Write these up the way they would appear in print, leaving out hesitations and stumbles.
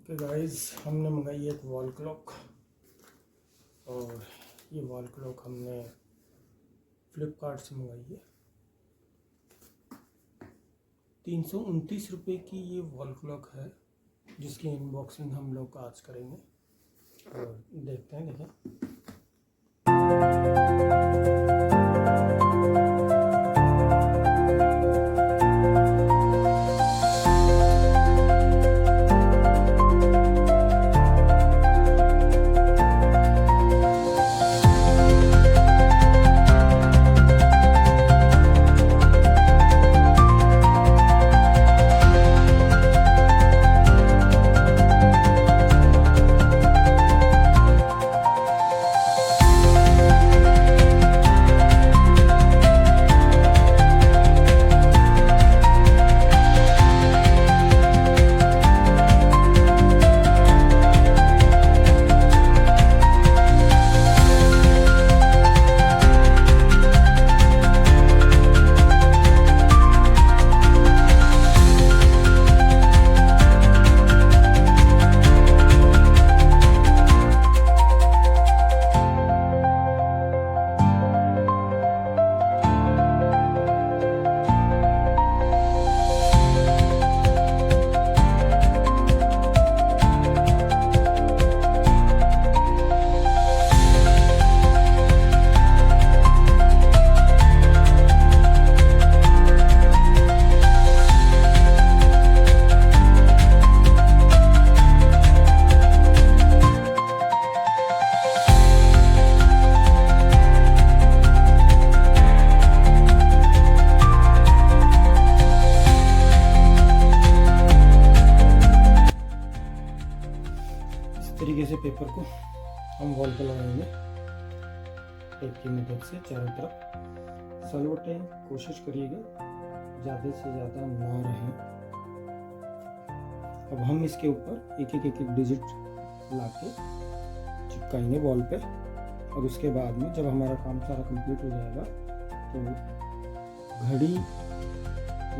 Okay guys, हमने मंगाई एक वॉल क्लॉक और ये वॉल क्लॉक हमने फ्लिपकार्ट से मंगाई है। 329 रुपये की ये वॉल क्लॉक है, जिसकी अनबॉक्सिंग हम लोग आज करेंगे और देखते हैं। देखें, तरीके से पेपर को हम वॉल पर लगाएंगे टेप की मदद से चारों तरफ। स्लो टाइम कोशिश करिएगा ज़्यादा से ज़्यादा ना रहे। अब हम इसके ऊपर एक एक डिजिट लाके चिपकाएंगे वॉल पे और उसके बाद में जब हमारा काम सारा कंप्लीट हो जाएगा तो घड़ी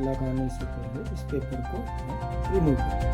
लगाने से पहले इस पेपर को रिमूव करेंगे।